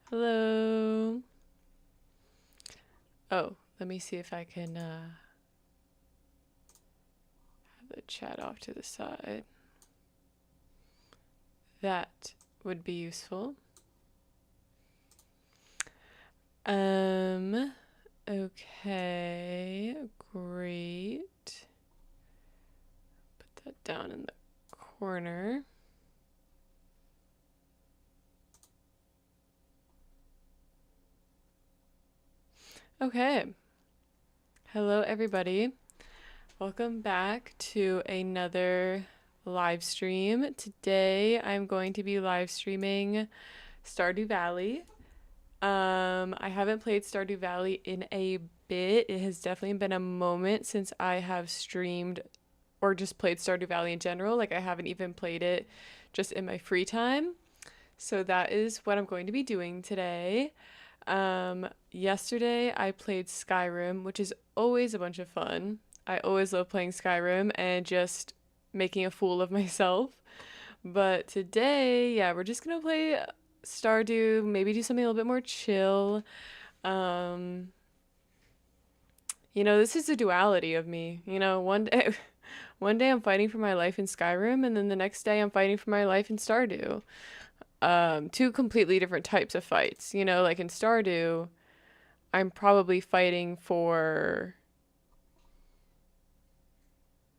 Hello. Oh, let me see if I can have the chat off to the side. That would be useful. Um, okay, great. Put that down in the corner. Okay. Hello, everybody. Welcome back to another live stream. Today, I'm going to be live streaming Stardew Valley. I haven't played Stardew Valley in a bit. It has definitely been a moment since I have streamed or just played Stardew Valley in general. Like, I haven't even played it just in my free time. So that is what I'm going to be doing today. Yesterday I played Skyrim, which is always a bunch of fun. I always love playing Skyrim and just making a fool of myself. But today, yeah, we're just gonna play Stardew, maybe do something a little bit more chill. Um, this is a duality of me. One day, one day I'm fighting for my life in Skyrim, and then the next day I'm fighting for my life in Stardew. Two completely different types of fights. Like in Stardew, I'm probably fighting for,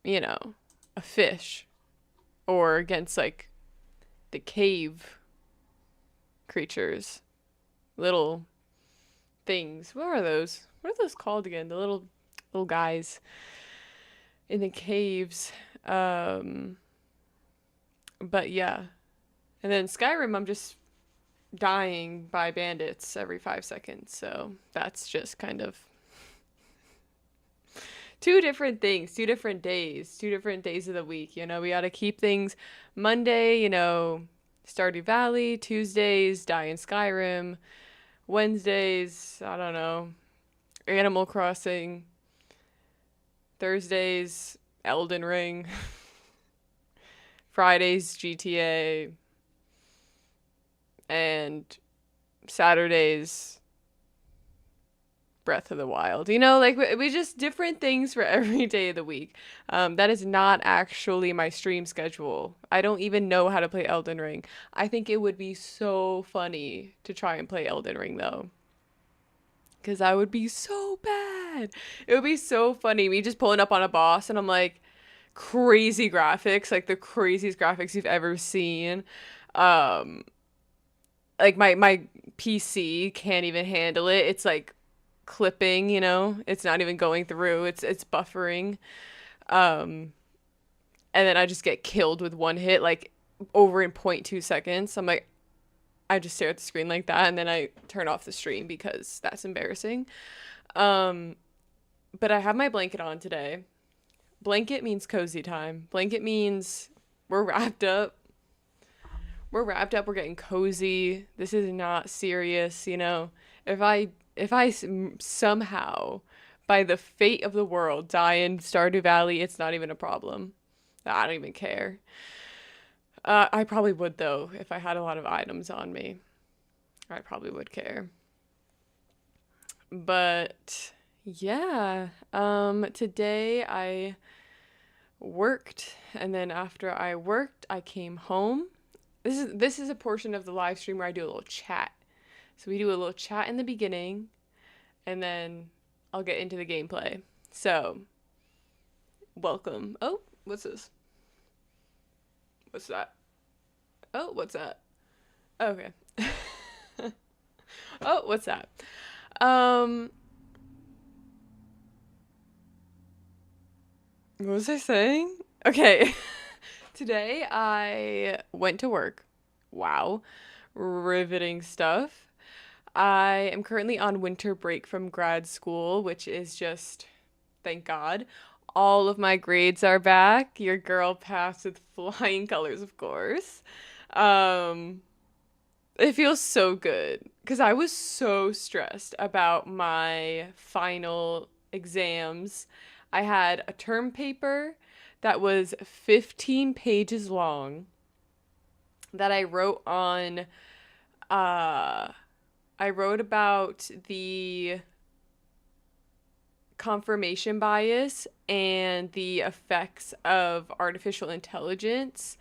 you know, a fish or against like the cave creatures, little things. What are those? What are those called again? The little guys in the caves. But yeah. And then Skyrim, I'm just dying by bandits every 5 seconds. So that's just kind of two different things, two different days of the week. We got to keep things Monday, Stardew Valley, Tuesdays, die in Skyrim, Wednesdays, I don't know, Animal Crossing, Thursdays, Elden Ring, Fridays, GTA, and Saturdays, Breath of the Wild. Like we just different things for every day of the week. That is not actually my stream schedule. I don't even know how to play Elden Ring. I think it would be so funny to try and play Elden Ring though. Because I would be so bad. It would be so funny. Me just pulling up on a boss and I'm like, crazy graphics, like the craziest graphics you've ever seen. Um, like my PC can't even handle it. It's like clipping, it's not even going through, it's buffering, and then I just get killed with one hit, like over in 0.2 seconds. I'm like, I just stare at the screen like that, and then I turn off the stream because that's embarrassing. um but I have my blanket on today. Blanket means cozy time. Blanket means we're wrapped up. We're getting cozy. This is not serious. If I somehow, by the fate of the world, die in Stardew Valley, it's not even a problem. I don't even care. I probably would though if I had a lot of items on me. I probably would care. But yeah, today I worked, and then after I worked, I came home. This is a portion of the live stream where I do a little chat. So we do a little chat in the beginning, and then I'll get into the gameplay. So, welcome. Oh, what's this? What's that? Oh, what's that? Okay. Oh, what's that? Um, what was I saying? Okay. Today I went to work. Wow. Riveting stuff. I am currently on winter break from grad school, which is just, thank God. All of my grades are back. Your girl passed with flying colors, of course. Um, it feels so good because I was so stressed about my final exams. I had a term paper that was 15 pages long that I wrote on uh I wrote about the confirmation bias and the effects of artificial intelligence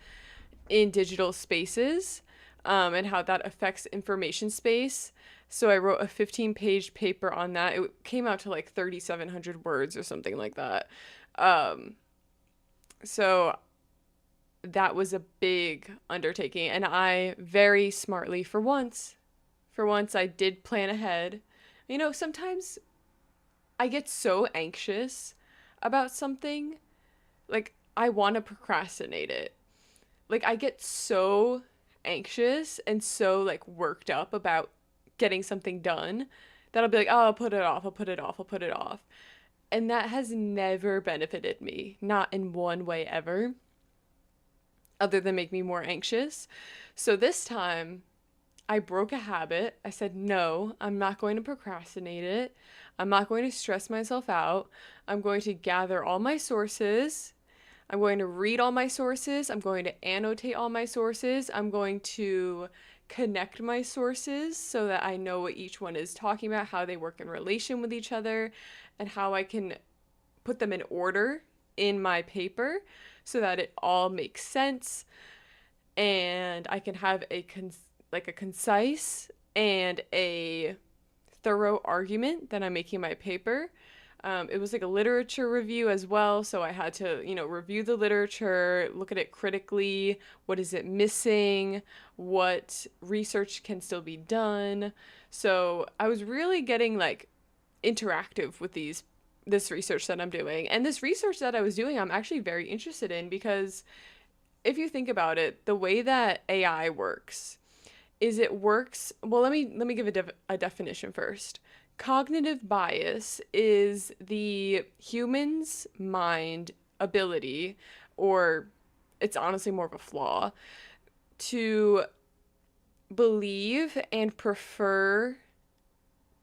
in digital spaces, and how that affects information space. So I wrote a 15-page paper on that. It came out to like 3,700 words or something like that. Um, so that was a big undertaking. And I very smartly, for once, I did plan ahead. You know, sometimes I get so anxious about something, like I want to procrastinate it. Like I get so anxious and so like worked up about getting something done that I'll be like, "Oh, I'll put it off. I'll put it off. I'll put it off." And that has never benefited me, not in one way ever, other than make me more anxious. So this time I broke a habit. I said, no, I'm not going to procrastinate it. I'm not going to stress myself out. I'm going to gather all my sources. I'm going to read all my sources. I'm going to annotate all my sources. I'm going to connect my sources so that I know what each one is talking about, how they work in relation with each other, and how I can put them in order in my paper so that it all makes sense and I can have like a concise and a thorough argument that I'm making my paper. It was like a literature review as well, so I had to, review the literature, look at it critically. What is it missing? What research can still be done? So I was really getting like interactive with this research that I'm doing. And this research that I was doing, I'm actually very interested in because if you think about it, the way that AI works is it works. Well, let me give a definition first. Cognitive bias is the human's mind ability, or it's honestly more of a flaw, to believe and prefer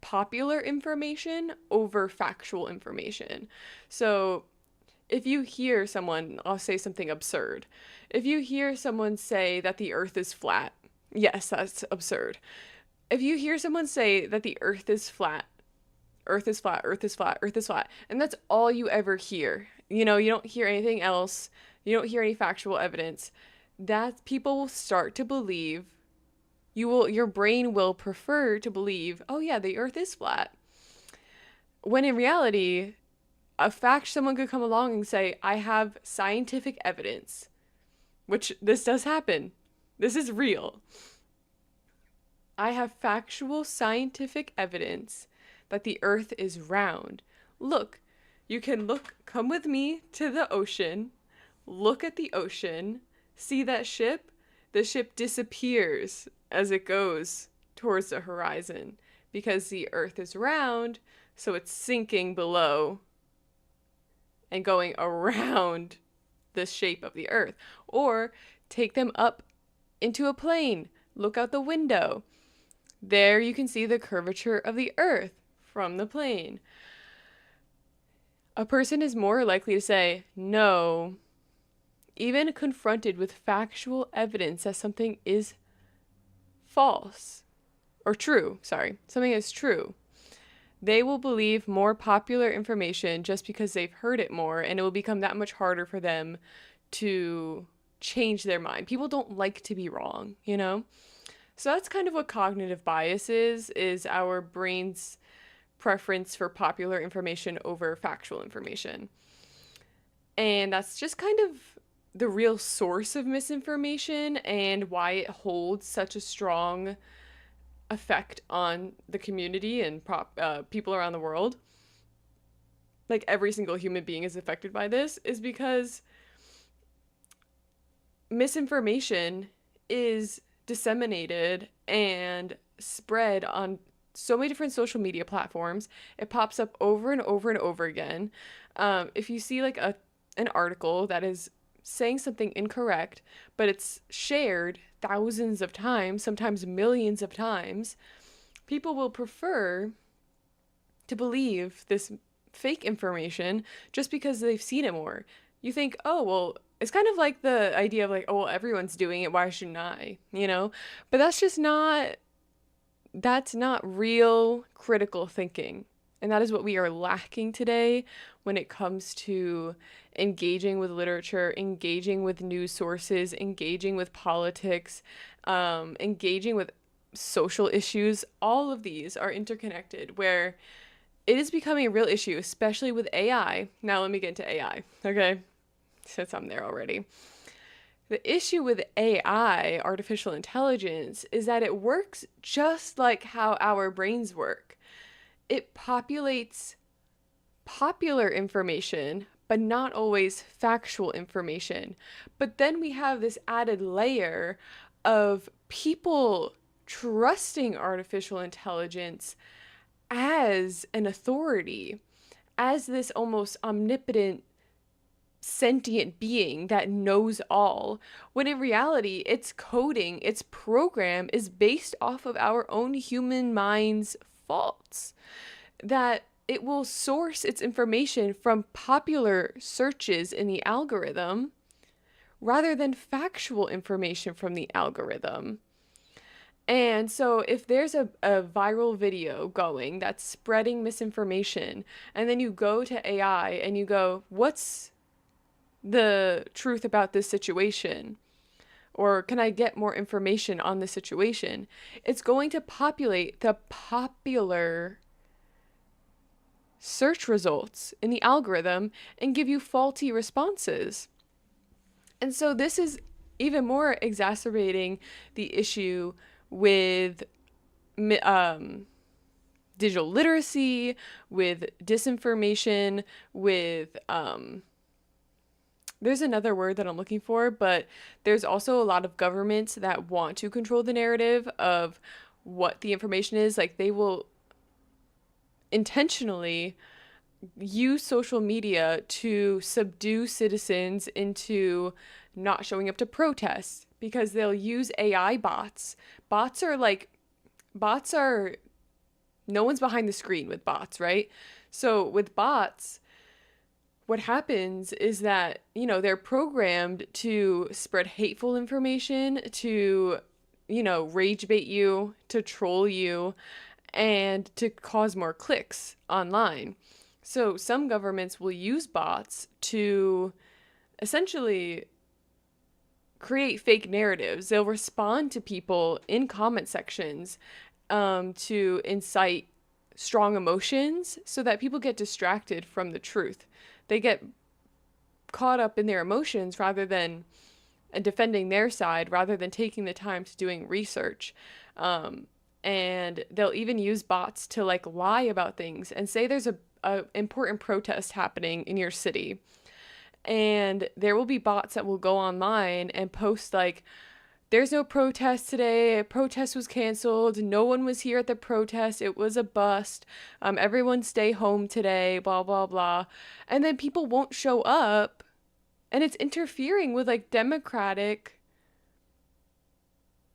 popular information over factual information. So if you hear someone, I'll say something absurd. If you hear someone say that the earth is flat, yes, that's absurd. If you hear someone say that the earth is flat, earth is flat, earth is flat, earth is flat, and that's all you ever hear, you don't hear anything else, you don't hear any factual evidence, that people will start to believe, your brain will prefer to believe, oh yeah, the earth is flat. When in reality, a fact, someone could come along and say, I have scientific evidence, which this does happen. This is real. I have factual scientific evidence that the earth is round. Look, you can come with me to the ocean, look at the ocean, see that ship? The ship disappears as it goes towards the horizon because the earth is round, so it's sinking below and going around the shape of the earth. Or take them up into a plane. Look out the window. There you can see the curvature of the earth from the plane. A person is more likely to say, no, even confronted with factual evidence that something is false, or true, something is true. They will believe more popular information just because they've heard it more, and it will become that much harder for them to change their mind. People don't like to be wrong, So that's kind of what cognitive bias is our brain's preference for popular information over factual information. And that's just kind of the real source of misinformation and why it holds such a strong effect on the community and people around the world. Like every single human being is affected by this, is because misinformation is disseminated and spread on so many different social media platforms. It pops up over and over and over again. If you see like an article that is saying something incorrect, but it's shared thousands of times, sometimes millions of times, people will prefer to believe this fake information just because they've seen it more. You think, oh, well, it's kind of like the idea of like, oh, well, everyone's doing it, why shouldn't I? But that's just not that's not real critical thinking. And that is what we are lacking today when it comes to engaging with literature, engaging with news sources, engaging with politics, engaging with social issues. All of these are interconnected, where it is becoming a real issue, especially with AI. Now, let me get into AI, okay? Since I'm there already. The issue with AI, artificial intelligence, is that it works just like how our brains work. It populates popular information, but not always factual information. But then we have this added layer of people trusting artificial intelligence as an authority, as this almost omnipotent sentient being that knows all, when in reality, its coding, its program is based off of our own human mind's faults. That it will source its information from popular searches in the algorithm rather than factual information from the algorithm. And so, if there's a viral video going that's spreading misinformation, and then you go to AI and you go, what's the truth about this situation? Or can I get more information on the situation? It's going to populate the popular search results in the algorithm and give you faulty responses. And so this is even more exacerbating the issue with digital literacy, with disinformation, with there's another word that I'm looking for, but there's also a lot of governments that want to control the narrative of what the information is. Like, they will intentionally use social media to subdue citizens into not showing up to protests, because they'll use AI bots. Bots are, no one's behind the screen with bots, right? So with bots, what happens is that, they're programmed to spread hateful information, to, rage bait you, to troll you, and to cause more clicks online. So some governments will use bots to essentially create fake narratives. They'll respond to people in comment sections to incite strong emotions so that people get distracted from the truth. They get caught up in their emotions rather than defending their side, rather than taking the time to doing research. And they'll even use bots to lie about things and say there's a important protest happening in your city. And there will be bots that will go online and post there's no protest today. A protest was canceled. No one was here at the protest. It was a bust. Everyone stay home today, blah, blah, blah. And then people won't show up. And it's interfering with democratic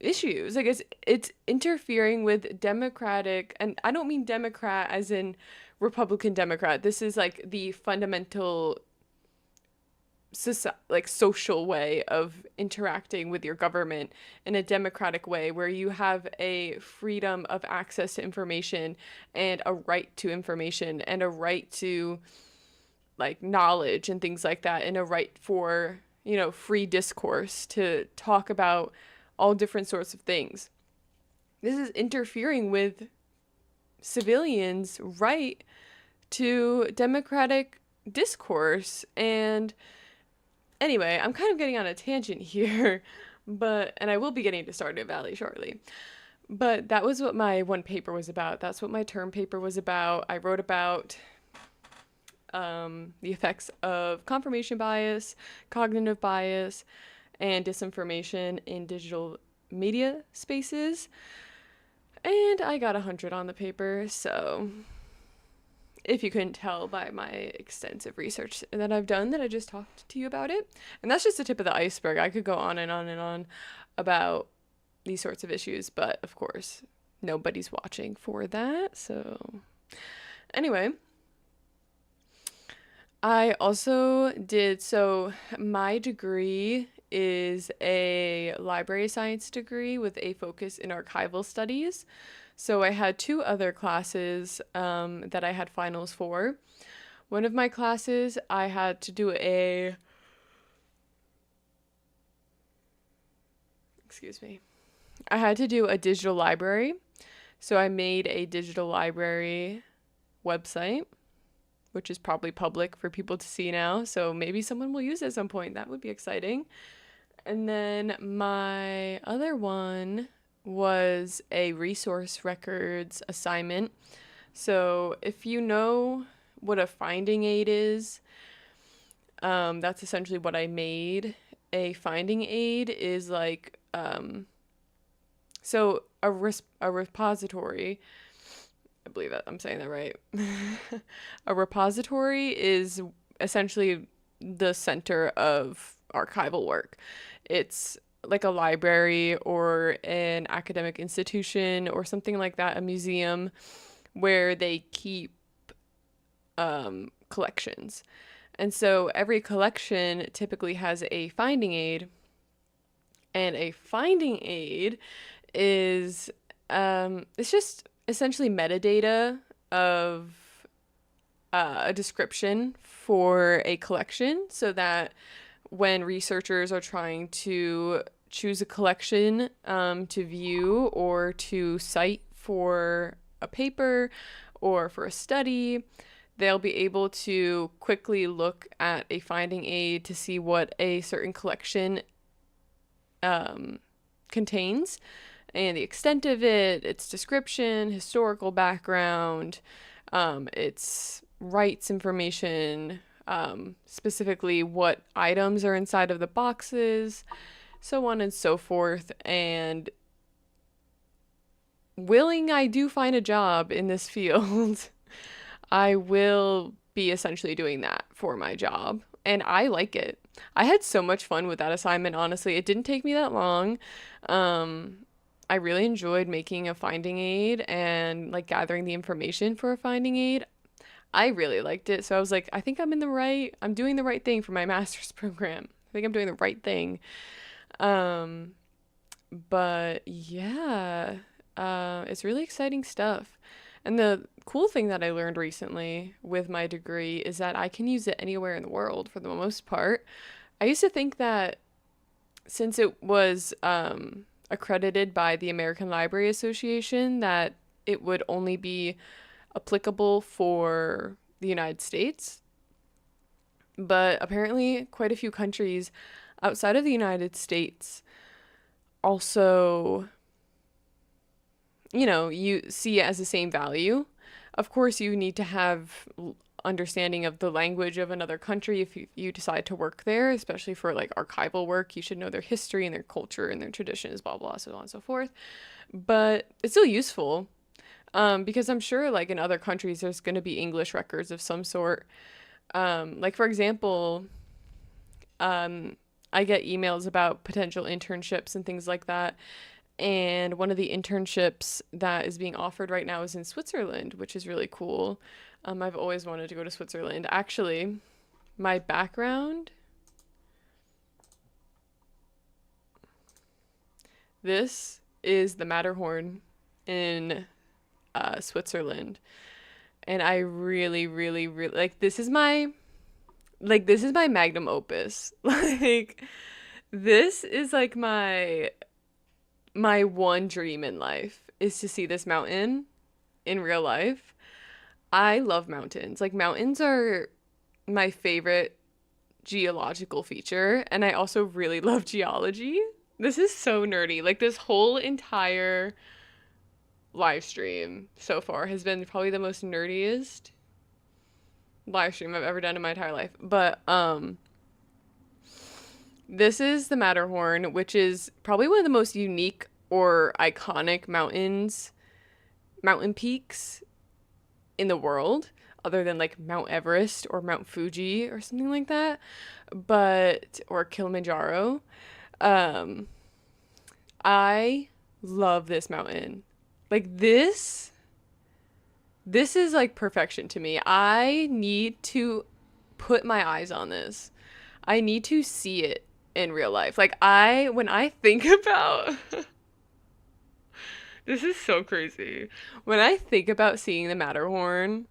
issues. It's interfering with democratic, and I don't mean Democrat as in Republican Democrat. This is the fundamental social way of interacting with your government in a democratic way, where you have a freedom of access to information and a right to information and a right to knowledge and things like that, and a right for free discourse to talk about all different sorts of things. This is interfering with civilians' right to democratic discourse. And anyway, I'm kind of getting on a tangent here, and I will be getting to Stardew Valley shortly. But that was what my one paper was about. That's what my term paper was about. I wrote about the effects of confirmation bias, cognitive bias, and disinformation in digital media spaces. And I got 100 on the paper, so if you couldn't tell by my extensive research that I've done, that I just talked to you about it. And that's just the tip of the iceberg. I could go on and on and on about these sorts of issues, but of course, nobody's watching for that. So anyway, I also did, so my degree is a library science degree with a focus in archival studies. So I had two other classes that I had finals for. One of my classes, I had to do excuse me, I had to do a digital library. So I made a digital library website, which is probably public for people to see now. So maybe someone will use it at some point. That would be exciting. And then my other one was a resource records assignment. So if you know what a finding aid is, that's essentially what I made. A finding aid is like, so a repository, I believe that I'm saying that right. A repository is essentially the center of archival work. It's like a library or an academic institution or something like that, a museum where they keep collections. And so every collection typically has a finding aid, and a finding aid is it's just essentially metadata of a description for a collection, so that when researchers are trying to choose a collection to view or to cite for a paper or for a study, they'll be able to quickly look at a finding aid to see what a certain collection contains and the extent of it, its description, historical background, its rights information, specifically what items are inside of the boxes, so on and so forth. And willing I do find a job in this field, I will be essentially doing that for my job. And I like it. I had so much fun with that assignment, honestly. It didn't take me that long. I really enjoyed making a finding aid and like gathering the information for a finding aid. I really liked it. So I was like, I think I'm doing the right thing for my master's program. I think I'm doing the right thing. But yeah, it's really exciting stuff. And the cool thing that I learned recently with my degree is that I can use it anywhere in the world for the most part. I used to think that since it was accredited by the American Library Association, that it would only be applicable for the United States. But apparently, quite a few countries outside of the United States also, you see it as the same value. Of course, you need to have understanding of the language of another country if you decide to work there, especially for like archival work. You should know their history and their culture and their traditions, blah, blah, so on and so forth. But it's still useful because I'm sure like in other countries, there's going to be English records of some sort. Like, for example, I get emails about potential internships and things like that. And one of the internships that is being offered right now is in Switzerland, which is really cool. I've always wanted to go to Switzerland. Actually, my background, this is the Matterhorn in Switzerland. And I really, really, really this is my magnum opus. Like, this is like my one dream in life is to see this mountain in real life. I love mountains. Like, mountains are my favorite geological feature, and I also really love geology. This is so nerdy. Like, this whole entire live stream so far has been probably the most nerdiest live stream I've ever done in my entire life. But this is the Matterhorn, which is probably one of the most unique or iconic mountain peaks in the world, other than like Mount Everest or Mount Fuji or something like that, or Kilimanjaro. I love this mountain. Like, this is like perfection to me. I need to put my eyes on this. I need to see it in real life. Like when I think about this is so crazy. When I think about seeing the Matterhorn,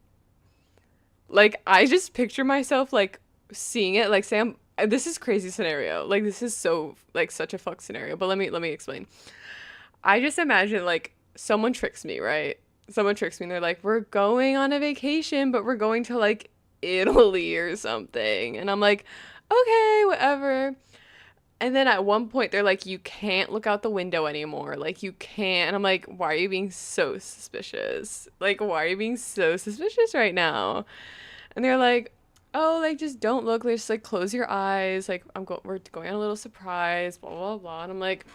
like I just picture myself like seeing it like Sam, this is crazy scenario. Like this is so like such a fuck scenario, but let me explain. I just imagine like someone tricks me, right? Someone tricks me and they're like, "We're going on a vacation, but we're going to like Italy or something." And I'm like, "Okay, whatever." And then at one point they're like, "You can't look out the window anymore. Like you can't." And I'm like, "Why are you being so suspicious? Like why are you being so suspicious right now?" And they're like, "Oh, like just don't look. Like, just like close your eyes. Like we're going on a little surprise, blah blah blah." And I'm like,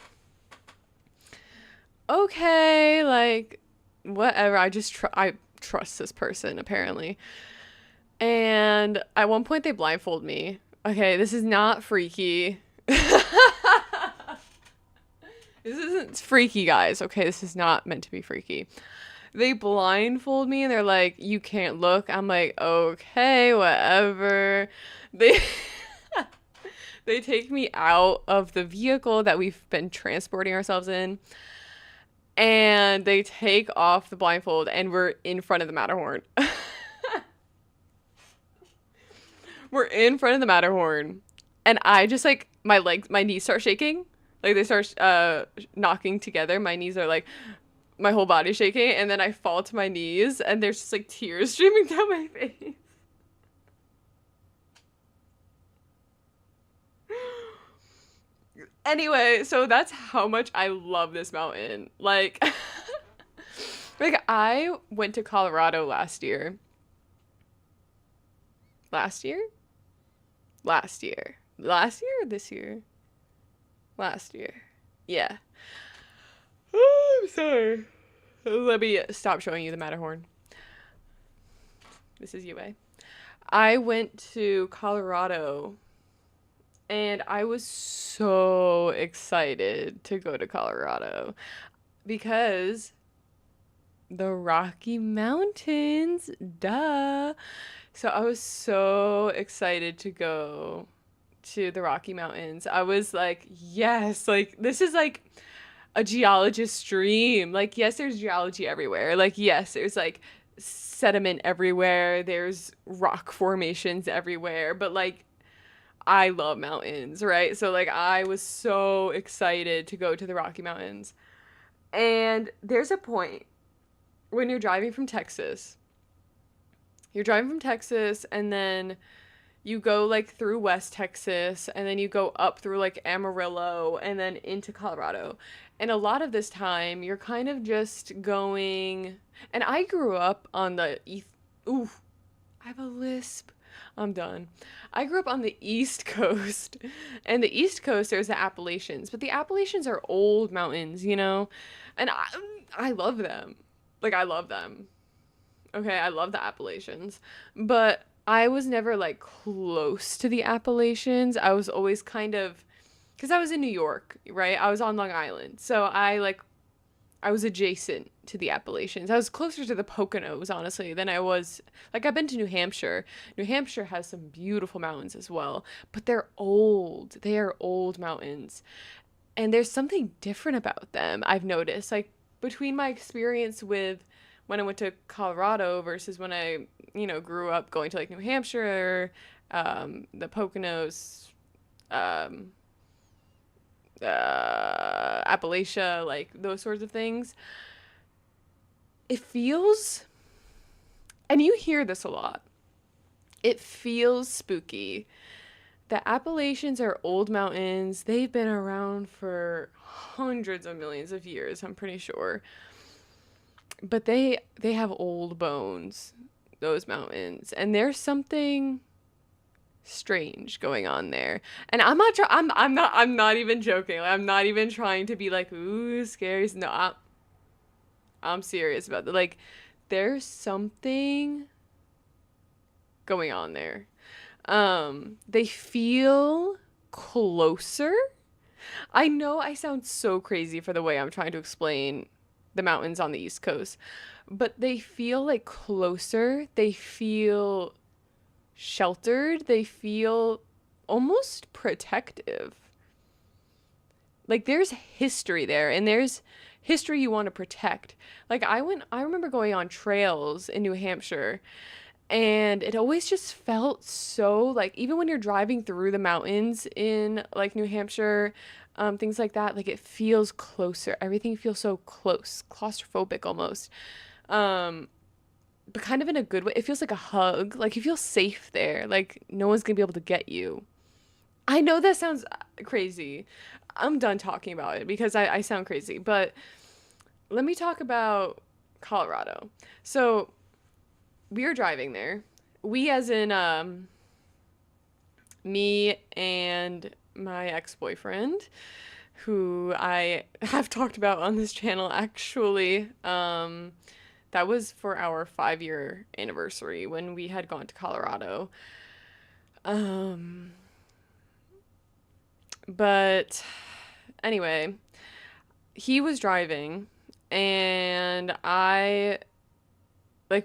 "Okay, like whatever. I trust this person apparently." And at one point they blindfold me. Okay, this is not freaky. This isn't freaky, guys. Okay, this is not meant to be freaky. They blindfold me and they're like, "You can't look." I'm like, "Okay, whatever." They they take me out of the vehicle that we've been transporting ourselves in, and they take off the blindfold and we're in front of the Matterhorn. We're in front of the Matterhorn, and I just like my knees start shaking. Like they start knocking together. My knees are like my whole body's shaking, and then I fall to my knees and there's just like tears streaming down my face. Anyway, so that's how much I love this mountain. Like like I went to Colorado last year. Last year? Last year. Last year or this year? Last year. Yeah. Oh, I'm sorry. Let me stop showing you the Matterhorn. This is UA. I went to Colorado and I was so excited to go to Colorado because the Rocky Mountains, duh. So I was so excited to go to the Rocky Mountains. I was like, yes, like this is like a geologist's dream. Like, yes, there's geology everywhere. Like, yes, there's like sediment everywhere. There's rock formations everywhere. But like, I love mountains, right? So like, I was so excited to go to the Rocky Mountains. And there's a point when you're driving from Texas, and then you go like through West Texas, and then you go up through like Amarillo and then into Colorado. And a lot of this time you're kind of just going, and I grew up on the east. Ooh, I have a lisp. I'm done. I grew up on the East Coast. And the East Coast there's the Appalachians, but the Appalachians are old mountains, you know? And I love them. Like I love them. Okay, I love the Appalachians, but I was never like close to the Appalachians. I was always kind of, because I was in New York, right? I was on Long Island. So I was adjacent to the Appalachians. I was closer to the Poconos, honestly, than I was. Like, I've been to New Hampshire. New Hampshire has some beautiful mountains as well, but they're old. They are old mountains. And there's something different about them, I've noticed. Like, between my experience with when I went to Colorado versus when I, grew up going to like New Hampshire, the Poconos, um, Appalachia, like those sorts of things. It feels, and you hear this a lot, it feels spooky. The Appalachians are old mountains. They've been around for hundreds of millions of years, I'm pretty sure. But they have old bones, those mountains. And there's something strange going on there. And I'm not even joking. Like, I'm not even trying to be like, ooh, scary. No, I'm serious about that. Like, there's something going on there. They feel closer. I know I sound so crazy for the way I'm trying to explain the mountains on the East Coast, but they feel like closer. They feel sheltered. They feel almost protective. like there's history there, and there's history you want to protect. Like I remember going on trails in New Hampshire, and it always just felt so like, even when you're driving through the mountains in like New Hampshire, things like that, like it feels closer. Everything feels so close, claustrophobic almost. Um, but kind of in a good way. It feels like a hug. Like you feel safe there. Like no one's gonna be able to get you. I know that sounds crazy. I'm done talking about it because I sound crazy. But let me talk about Colorado. So we were driving there. We, as in me and my ex boyfriend, who I have talked about on this channel actually. That was for our 5 year anniversary when we had gone to Colorado. Um, but anyway, he was driving, and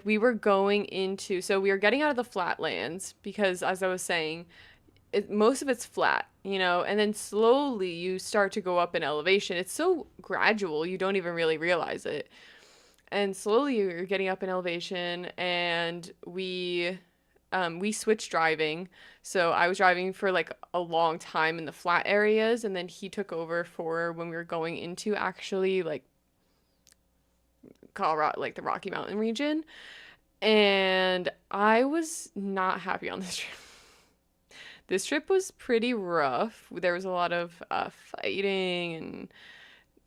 we were going into, so we were getting out of the flatlands because, as I was saying, most of it's flat, and then slowly you start to go up in elevation. It's so gradual, you don't even really realize it. And slowly you're getting up in elevation, and we switched driving. So I was driving for like a long time in the flat areas, and then he took over for when we were going into actually like Colorado, like the Rocky Mountain region. And I was not happy on this trip. This trip was pretty rough. There was a lot of fighting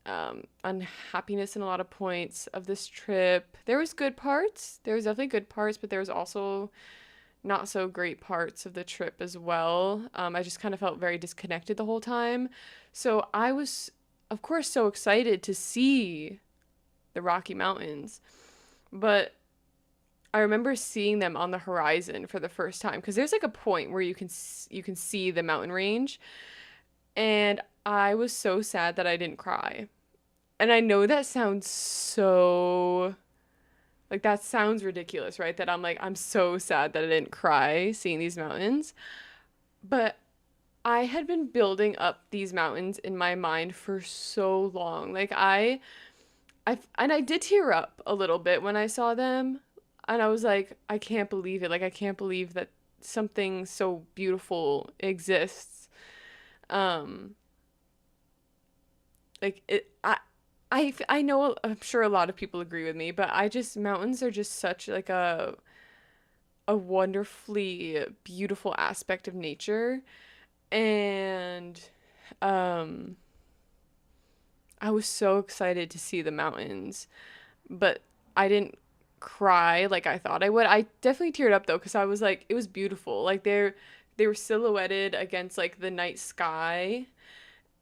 and unhappiness in a lot of points of this trip. There was good parts. There was definitely good parts, but there was also not so great parts of the trip as well. I just kind of felt very disconnected the whole time. So I was, of course, so excited to see the Rocky Mountains, but I remember seeing them on the horizon for the first time because there's like a point where you can see the mountain range, and I was so sad that I didn't cry. And I know that sounds so, like, that sounds ridiculous, right? That I'm like, I'm so sad that I didn't cry seeing these mountains. But I had been building up these mountains in my mind for so long. Like and I did tear up a little bit when I saw them. And I was like, I can't believe it. Like, I can't believe that something so beautiful exists. Um, like it, I know, I'm sure a lot of people agree with me, but mountains are just such like a wonderfully beautiful aspect of nature. And um I was so excited to see the mountains, but I didn't cry like I thought I would. I definitely teared up though because I was like, it was beautiful. Like they were silhouetted against like the night sky,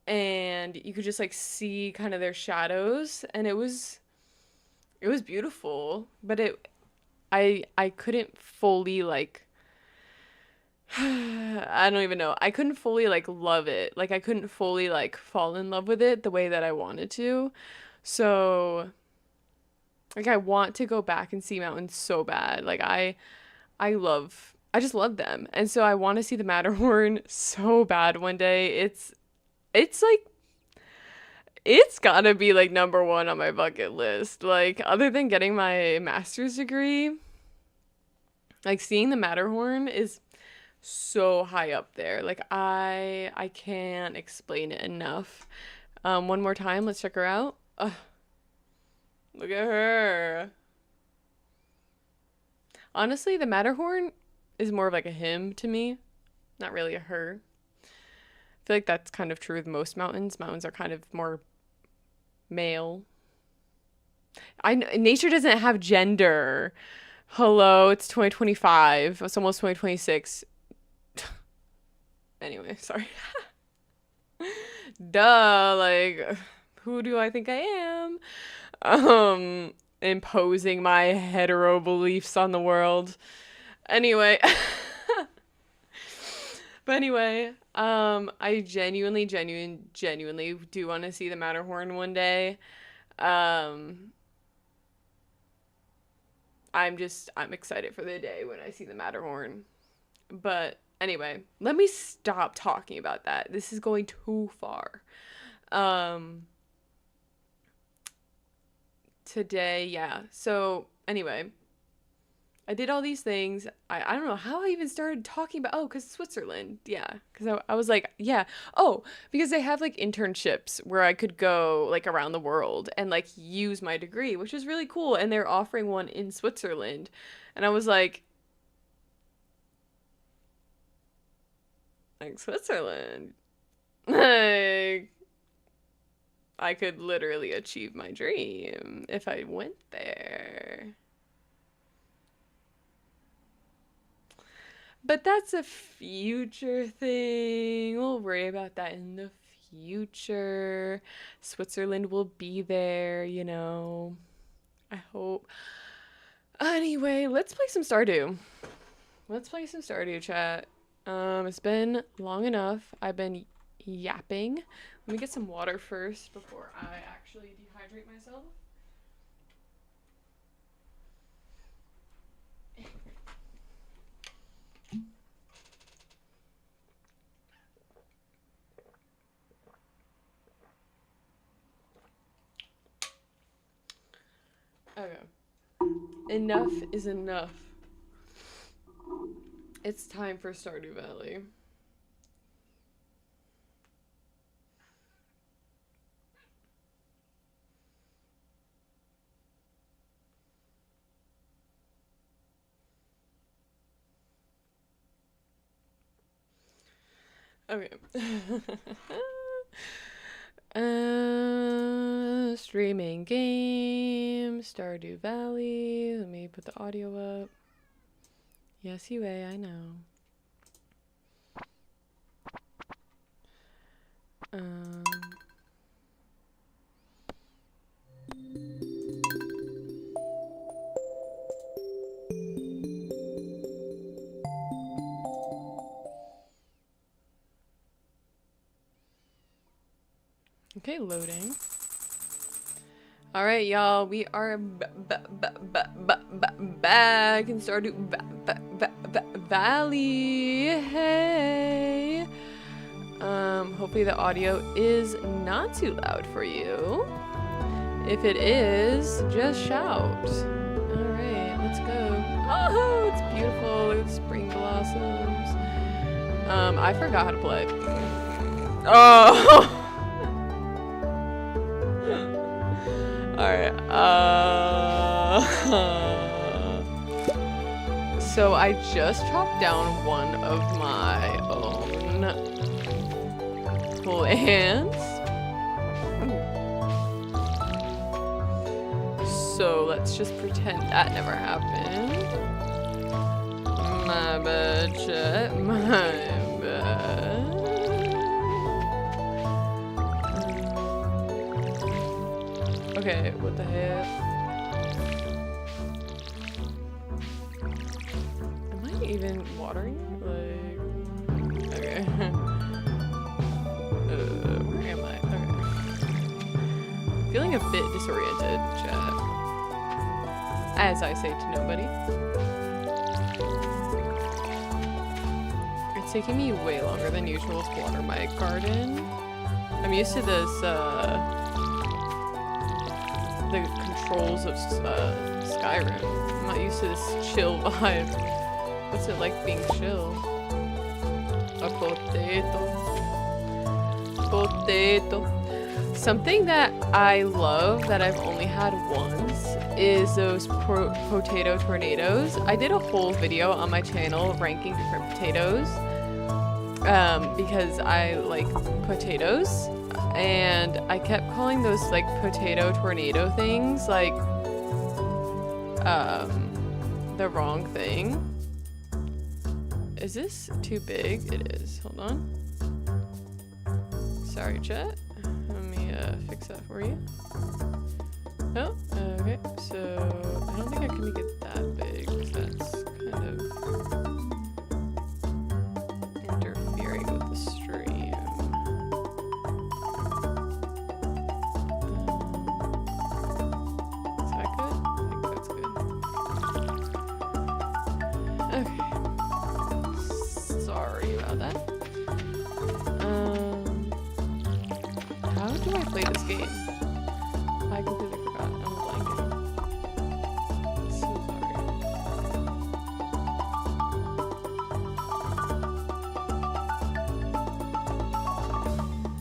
and you could just like see kind of their shadows, and it was beautiful, but I couldn't fully like I don't even know. I couldn't fully like love it. Like I couldn't fully like fall in love with it the way that I wanted to. So like I want to go back and see mountains so bad. Like I just love them. And so I want to see the Matterhorn so bad one day. It's like it's gotta be like number one on my bucket list. Like other than getting my master's degree, like seeing the Matterhorn is so high up there. Like I can't explain it enough. One more time, let's check her out. Look at her. Honestly, the Matterhorn is more of like a him to me, not really a her. I feel like that's kind of true with most mountains. Mountains are kind of more male. Nature doesn't have gender. Hello, it's 2025. It's almost 2026. Anyway, sorry. Duh, like who do I think I am? Imposing my hetero beliefs on the world. Anyway, but anyway, I genuinely do want to see the Matterhorn one day. Um, I'm excited for the day when I see the Matterhorn. But anyway, let me stop talking about that. This is going too far. Um, today, yeah. So anyway, I did all these things. I don't know how I even started talking about, oh, because Switzerland. Yeah. Because I was like, yeah. Oh, because they have like internships where I could go like around the world and like use my degree, which is really cool. And they're offering one in Switzerland. And I was like Switzerland. Like, I could literally achieve my dream if I went there. But that's a future thing. We'll worry about that in the future. Switzerland will be there, you know. I hope. Anyway, let's play some Stardew. Let's play some Stardew, chat. It's been long enough. I've been yapping. Let me get some water first before I actually dehydrate myself. Okay. Enough is enough. It's time for Stardew Valley. Okay. Streaming game, Stardew Valley. Let me put the audio up. Yes, UA, I know. Okay, loading. All right, y'all, we are back in Stardew Valley. Hey. Hopefully the audio is not too loud for you. If it is, just shout. All right, let's go. Oh, it's beautiful. Look at the spring blossoms. I forgot how to play. Oh. Alright, so I just chopped down one of my own plants. So let's just pretend that never happened. My bad, chat, my bad. Okay, what the heck? Am I even watering it? Like, okay. Where am I? Okay. Feeling a bit disoriented, chat. As I say to nobody. It's taking me way longer than usual to water my garden. I'm used to this, the controls of Skyrim. I'm not used to this chill vibe. What's it like being chill? A potato. Potato. Something that I love that I've only had once is those potato tornadoes. I did a whole video on my channel ranking different potatoes because I like potatoes. And I kept calling those like potato tornado things like the wrong thing. Is this too big? It is. Hold on. Sorry, chat. Let me fix that for you. Oh, okay. So I don't think I can make it that big because that's kind of interfering with the stream. this game? I completely forgot. I'm blanking. So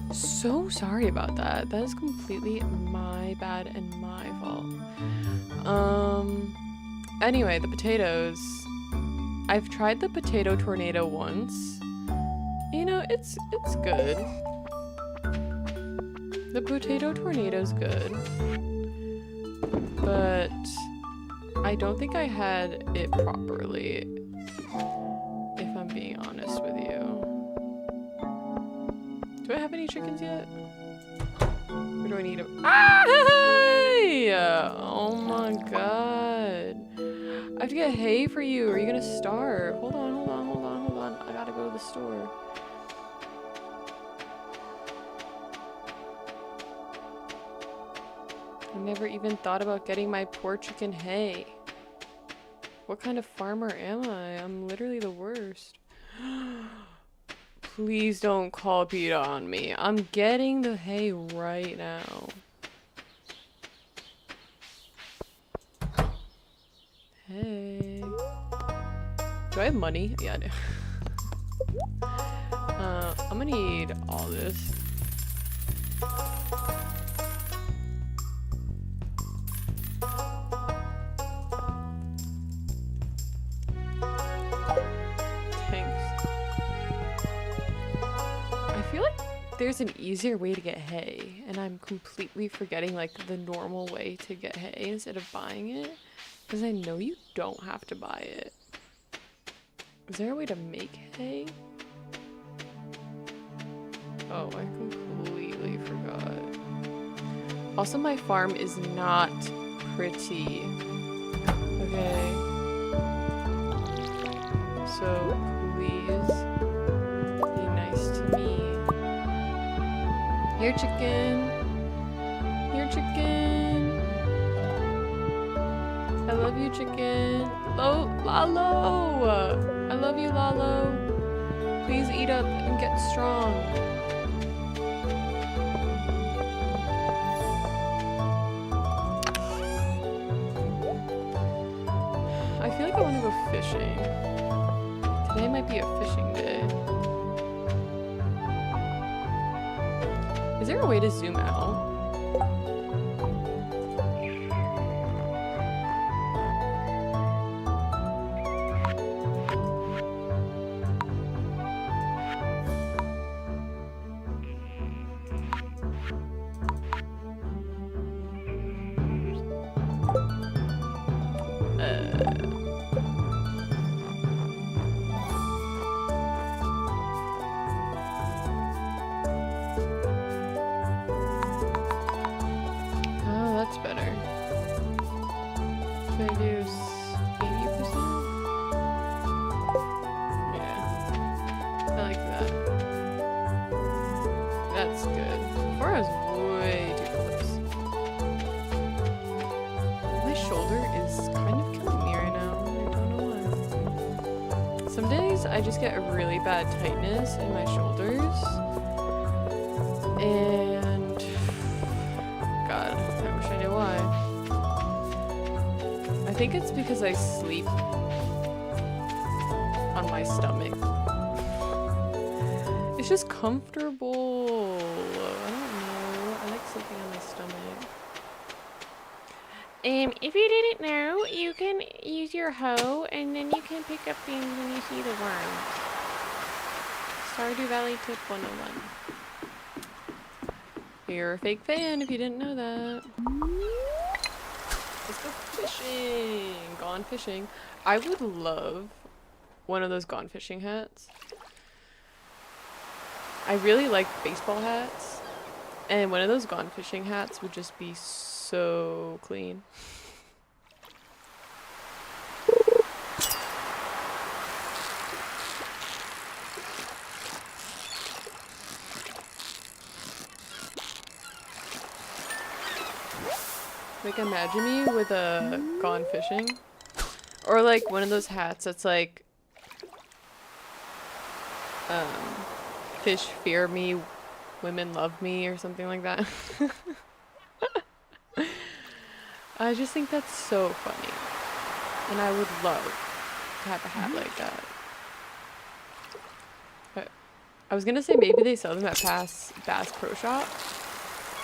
sorry. So sorry about that. That is completely my bad and my fault. Anyway, the potatoes. I've tried the potato tornado once. You know, it's good. The potato tornado's good. But I don't think I had it properly, if I'm being honest with you. Do I have any chickens yet? Or do I need them? Ah! Hey! Oh my god. I have to get hay for you. Or are you gonna starve? Hold on. I gotta go to the store. I never even thought about getting my poor chicken hay. What kind of farmer am I? I'm literally the worst. Please don't call PETA on me. I'm getting the hay right now. Hey. Do I have money? Yeah, I do. I'm gonna need all this. There's an easier way to get hay, and I'm completely forgetting like the normal way to get hay instead of buying it, because I know you don't have to buy it. Is there a way to make hay? Oh, I completely forgot. Also, my farm is not pretty. Okay. So please be nice to me. Here, chicken. Here, chicken. I love you, chicken. Lalo! I love you, Lalo. Please eat up and get strong. I feel like I want to go fishing. Today might be a fishing day. Is there a way to zoom out? I just get a really bad tightness in my shoulders, and God, I wish I knew why. I think it's because I sleep on my stomach. It's just comfortable. I don't know. I like sleeping on my stomach. If you didn't know, you can use your hoe and then you can pick up things when you see the worms. Stardew Valley tip 101. You're a fake fan if you didn't know that. Let's go fishing. Gone fishing. I would love one of those gone fishing hats. I really like baseball hats. And one of those gone fishing hats would just be so clean. Like, imagine me with a gone fishing, or like one of those hats that's like fish fear me women love me or something like that. I just think that's so funny. And I would love to have a hat like that. But I was gonna say maybe they sell them at Bass Pro Shop.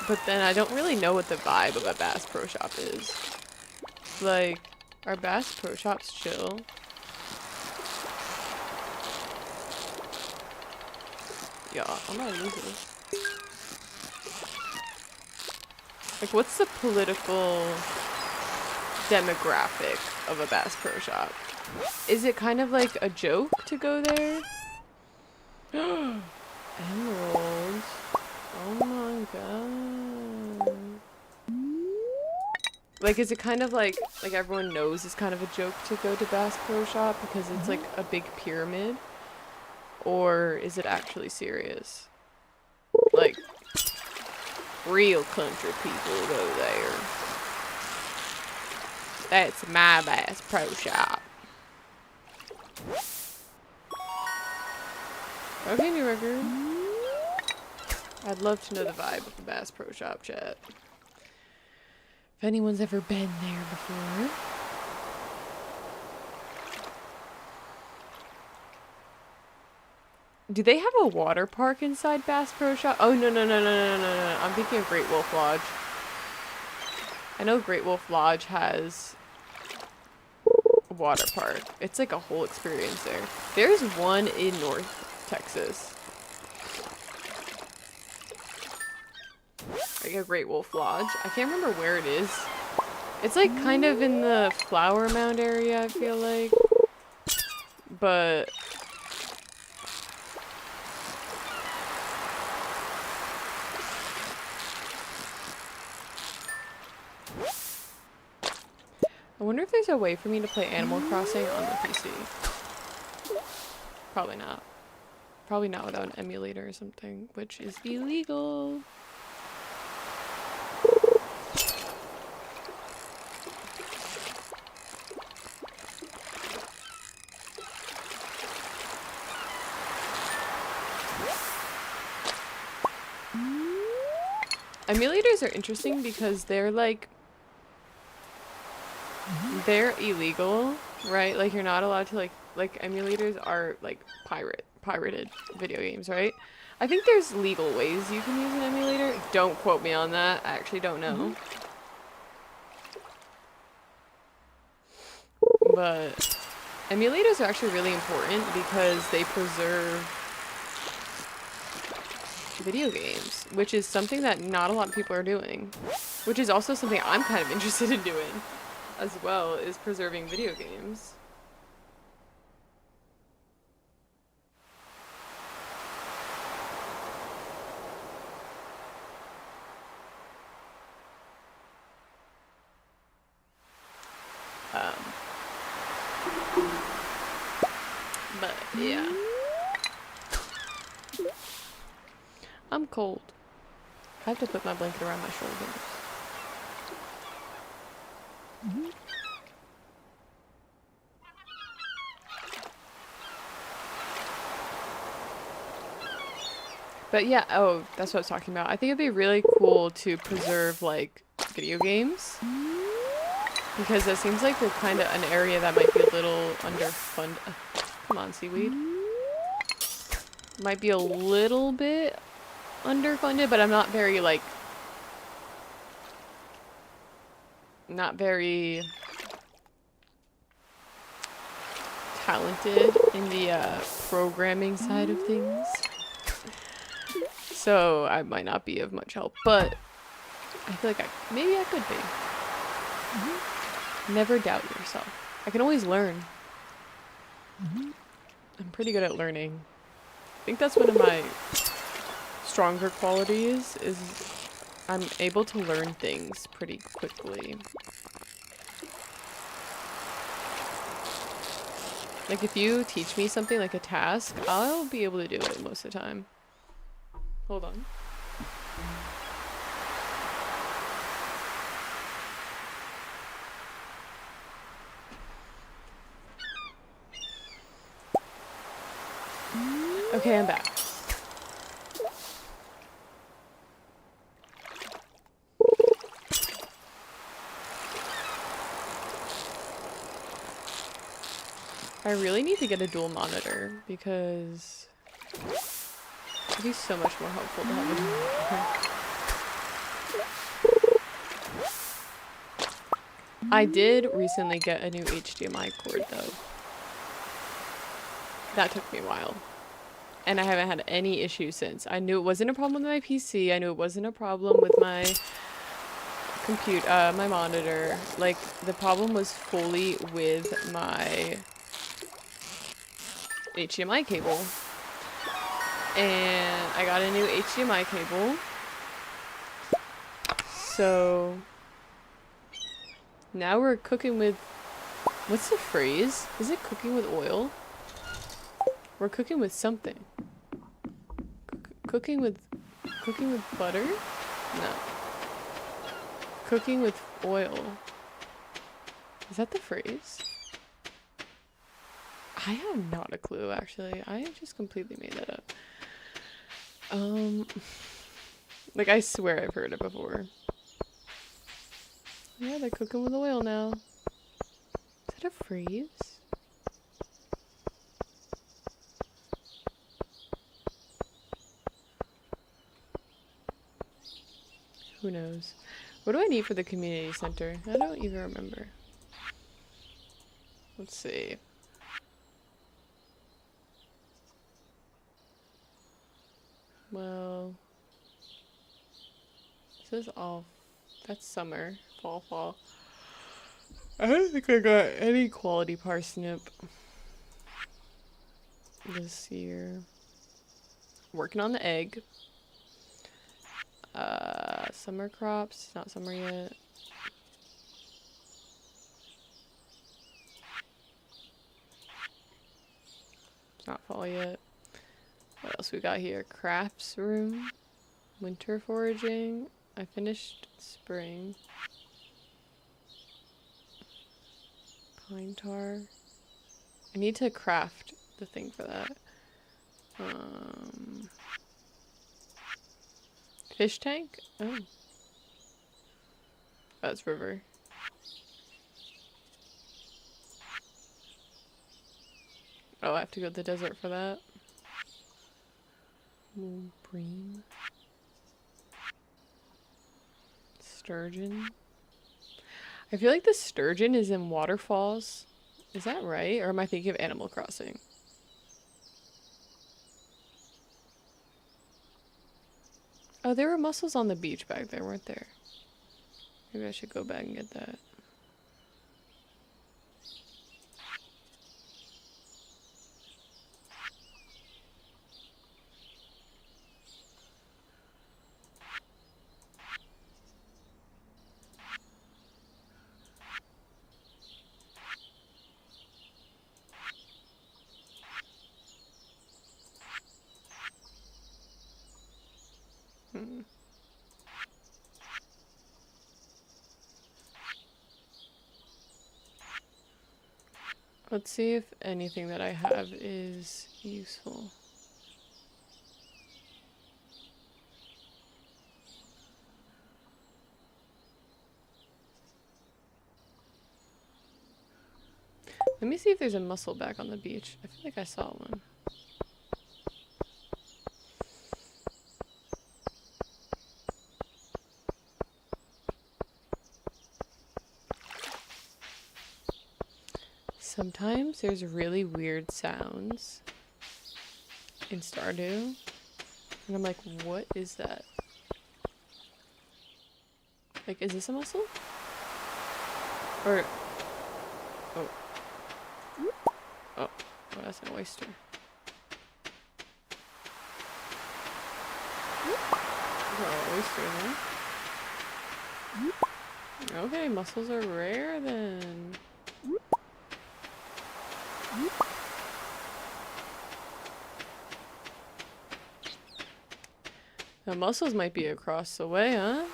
But then I don't really know what the vibe of a Bass Pro Shop is. Like, are Bass Pro Shops chill? Yeah, I'm gonna lose this. Like, what's the political demographic of a Bass Pro Shop? Is it kind of like a joke to go there? Emeralds. Oh my god. Like, is it kind of like everyone knows it's kind of a joke to go to Bass Pro Shop because it's like a big pyramid? Or is it actually serious? Like, real country people go there. That's my Bass Pro Shop. Okay, new record. I'd love to know the vibe of the Bass Pro Shop, chat. If anyone's ever been there before. Do they have a water park inside Bass Pro Shop? Oh, no. I'm thinking of Great Wolf Lodge. I know Great Wolf Lodge has a water park. It's like a whole experience there. There's one in North Texas. Like a Great Wolf Lodge. I can't remember where it is. It's like kind of in the Flower Mound area, I feel like. But I wonder if there's a way for me to play Animal Crossing on the PC. Probably not. Probably not without an emulator or something, which is illegal. Emulators are interesting because they're like, they're illegal, right? Like you're not allowed to like emulators are like pirated video games, right? I think there's legal ways you can use an emulator. Don't quote me on that. I actually don't know. But emulators are actually really important because they preserve video games, which is something that not a lot of people are doing, which is also something I'm kind of interested in doing as well, is preserving video games. But yeah, I'm cold. I have to put my blanket around my shoulders. But yeah, oh, that's what I was talking about. I think it'd be really cool to preserve like video games because it seems like they're kind of an area that might be a little underfunded. Come on, seaweed. Might be a little bit underfunded, but I'm not very like not very talented in the programming side of things. So I might not be of much help, but I feel like maybe I could be. Never doubt yourself. I can always learn. I'm pretty good at learning. I think that's one of my stronger qualities is I'm able to learn things pretty quickly. Like if you teach me something like a task, I'll be able to do it most of the time. Hold on. Okay, I'm back. I really need to get a dual monitor because it'd be so much more helpful to have a I did recently get a new HDMI cord though. That took me a while. And I haven't had any issues since. I knew it wasn't a problem with my PC. I knew it wasn't a problem with my my monitor. Like, the problem was fully with my HDMI cable. And I got a new HDMI cable. So now we're cooking with, what's the phrase? Is it cooking with oil? We're cooking with something. Cooking with butter? No. Cooking with oil. Is that the phrase? I have not a clue, actually. I just completely made that up. Like, I swear I've heard it before. Yeah, they're cooking with oil now. Is that a phrase? Who knows? What do I need for the community center? I don't even remember. Let's see. Well, this is all. That's summer, fall. I don't think I got any quality parsnip this year. Working on the egg. Summer crops. It's not summer yet. It's not fall yet. What else we got here? Crafts room. Winter foraging. I finished spring. Pine tar. I need to craft the thing for that. Fish tank? Oh. That's river. Oh, I have to go to the desert for that. Bream. Sturgeon. I feel like the sturgeon is in waterfalls. Is that right? Or am I thinking of Animal Crossing? Oh, there were mussels on the beach back there, weren't there? Maybe I should go back and get that. Let's see if anything that I have is useful. Let me see if there's a mussel back on the beach. I feel like I saw one. Sometimes there's really weird sounds in Stardew. And I'm like, what is that? Like, is this a mussel? Or... Oh. Oh, that's an oyster. Oh, oyster there. Okay, mussels are rare then. The mussels might be across the way, huh?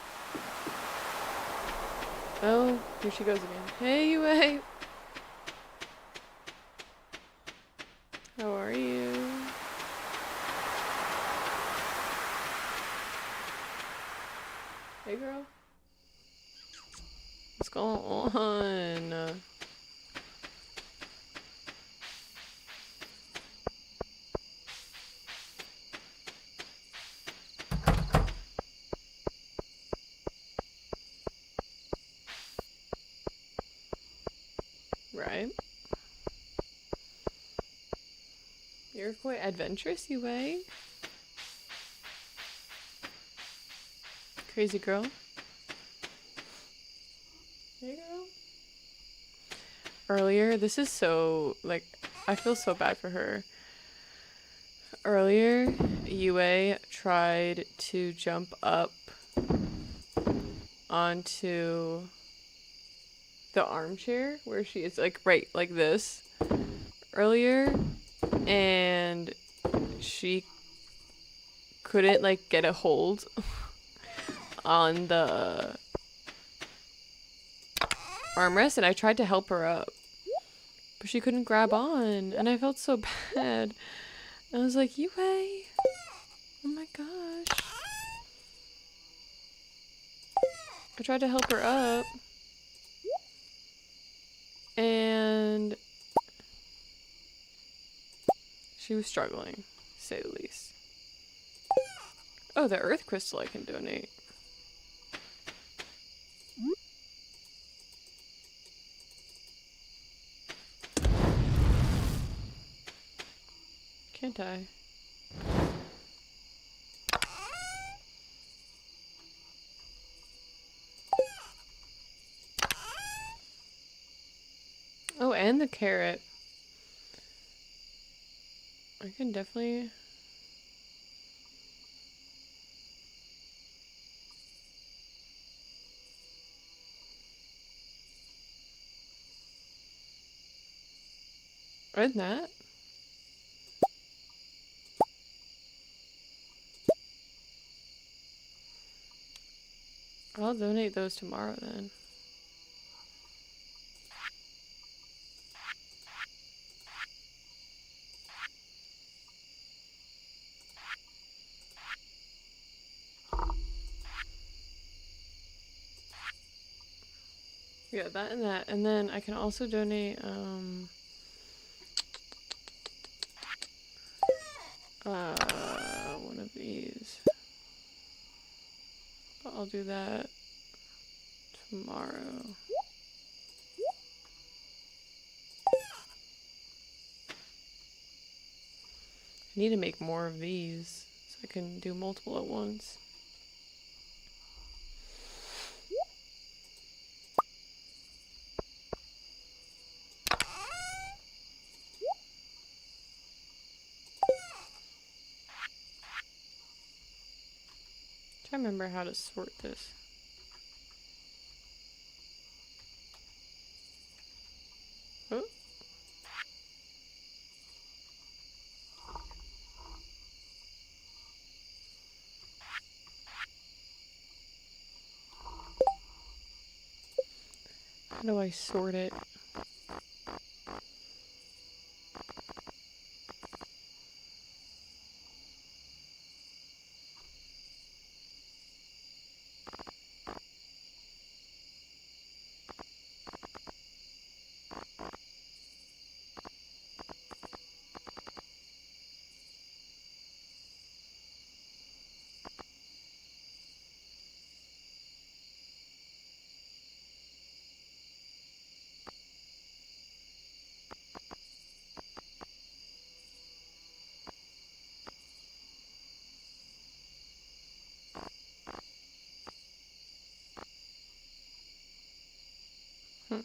Oh, here she goes again. Hey, you hey. How are you? Hey, girl. What's going on? Right? You're quite adventurous, you way. Crazy girl. Hey, girl. Earlier, this is so, like, I feel so bad for her. Earlier, Yue tried to jump up onto the armchair where she is, like, right like this earlier, and she couldn't, like, get a hold on the armrest, and I tried to help her up, but she couldn't grab on, and I felt so bad. I was like, Yue, oh my gosh. I tried to help her up, and she was struggling, to say the least. Oh, the earth crystal I can donate. Can't I? Oh, and the carrot. I can definitely... Read that. I'll donate those tomorrow then. Yeah, that and that. And then I can also donate, one of these. But I'll do that tomorrow. I need to make more of these so I can do multiple at once. I remember how to sort this. Oh. How do I sort it? Hmm.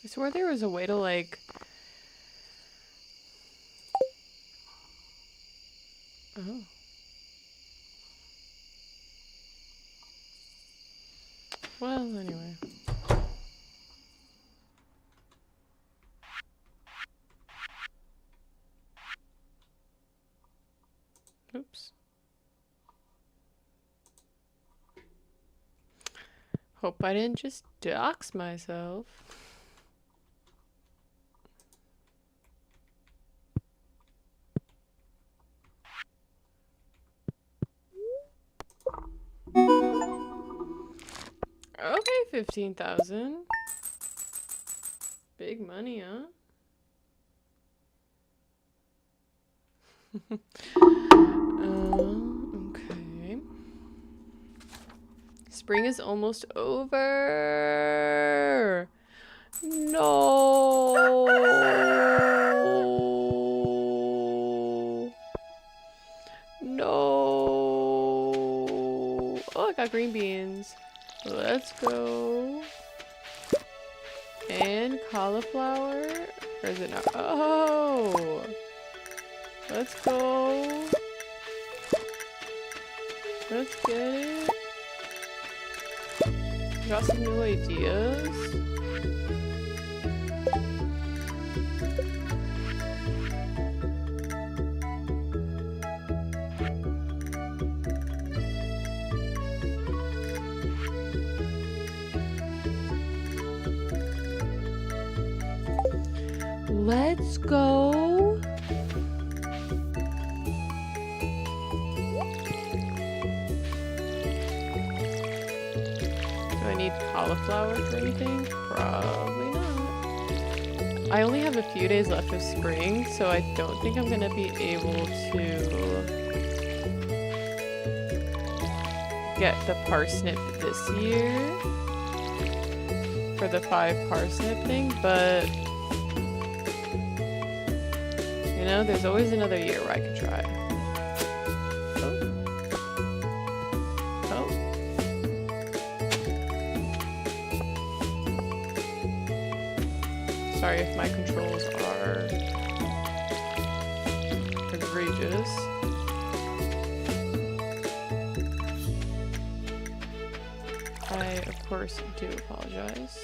I swear there was a way to, like... Oh. Well, anyway. Oops. Hope I didn't just dox myself. Okay, 15,000. Big money, huh? Spring is almost over. No. No. Oh, I got green beans. Let's go. And cauliflower. Or is it not? Oh. Let's go. Let's get it. Got some new ideas. Let's go. Do I need cauliflower for anything? Probably not. I only have a few days left of spring, so I don't think I'm gonna be able to get the parsnip this year for the 5 parsnip thing, but you know, there's always another year where I could try. Oh. Oh. Sorry if my controls are egregious. I, of course, do apologize.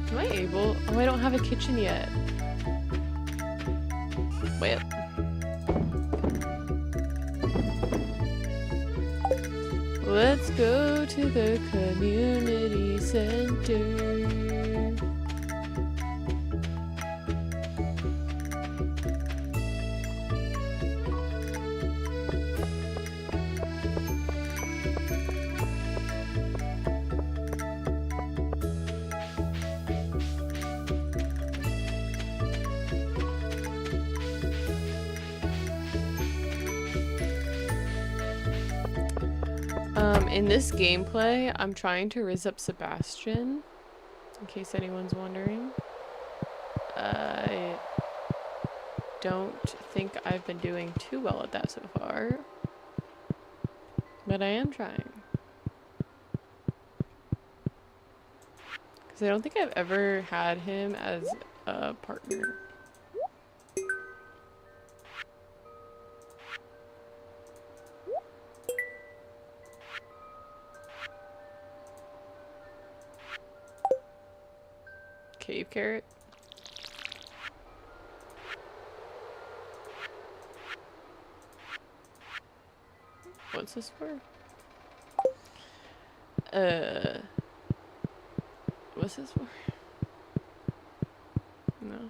Am I able? Oh, I don't have a kitchen yet. Wait. Let's go to the community center. In this gameplay, I'm trying to rizz up Sebastian, in case anyone's wondering. I don't think I've been doing too well at that so far, but I am trying. Because I don't think I've ever had him as a partner. Cave carrot. What's this for? What's this for? No.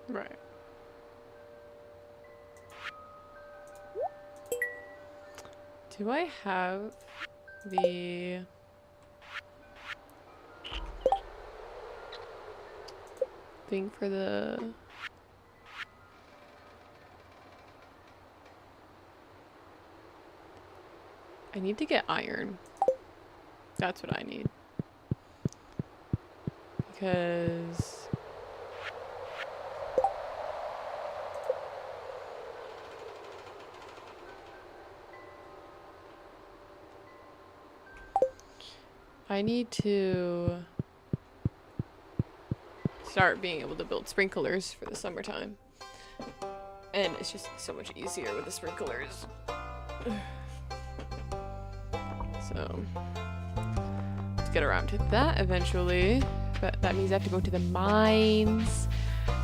Right. Do I have the thing for the I need to get iron. That's what I need. Because I need to start being able to build sprinklers for the summertime. And it's just so much easier with the sprinklers. So, let's get around to that eventually. But that means I have to go to the mines.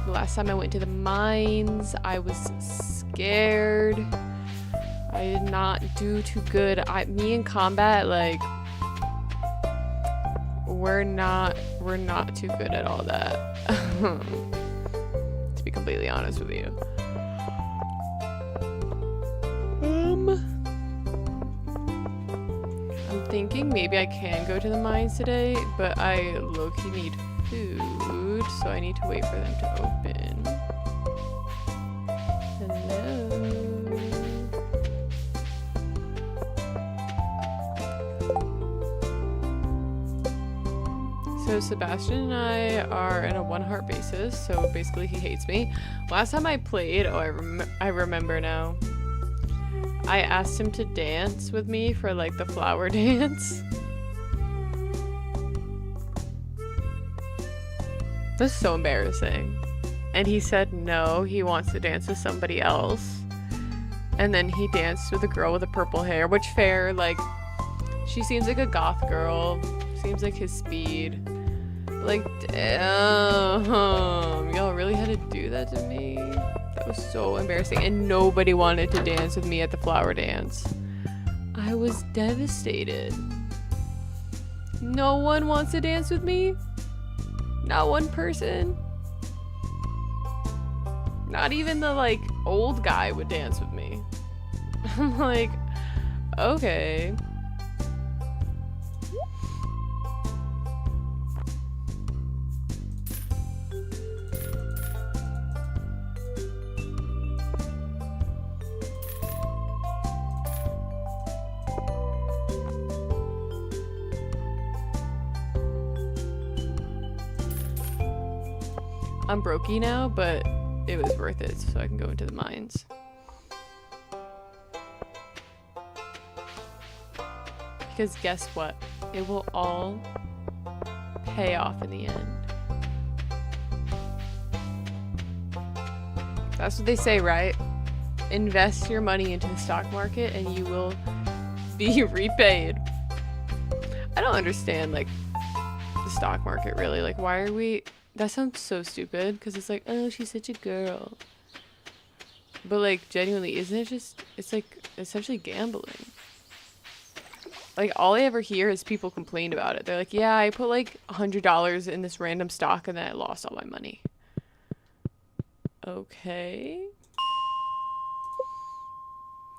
The last time I went to the mines, I was scared. I did not do too good. Me in combat, like, we're not too good at all that. To be completely honest with you. I'm thinking maybe I can go to the mines today, but I low-key need food, so I need to wait for them to open. Hello. So Sebastian and I are in a one-heart basis, so basically he hates me. Last time I played, I remember now. I asked him to dance with me for like the flower dance. That's so embarrassing. And he said no, he wants to dance with somebody else. And then he danced with a girl with the purple hair, which fair, like, she seems like a goth girl. Seems like his speed. Like, damn, y'all really had to do that to me? That was so embarrassing. And nobody wanted to dance with me at the flower dance. I was devastated. No one wants to dance with me? Not one person? Not even the, like, old guy would dance with me. I'm like, okay. I'm brokey now, but it was worth it so I can go into the mines. Because guess what? It will all pay off in the end. That's what they say, right? Invest your money into the stock market and you will be repaid. I don't understand, like, the stock market really. Like, why are we... That sounds so stupid because it's like, oh, she's such a girl. But, like, genuinely, isn't it just... It's, like, essentially gambling. Like, all I ever hear is people complain about it. They're like, yeah, I put, like, $100 in this random stock and then I lost all my money. Okay.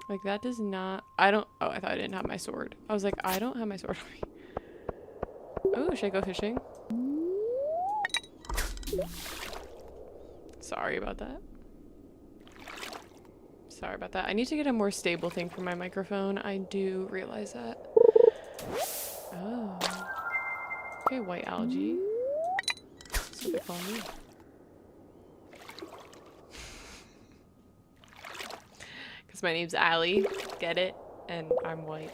Like, that does not... I don't... Oh, I thought I didn't have my sword. I was like, I don't have my sword on me. Oh, should I go fishing? Sorry about that. Sorry about that. I need to get a more stable thing for my microphone. I do realize that. Oh. Okay, white algae. That's what they call me. Because my name's Allie. Get it? And I'm white.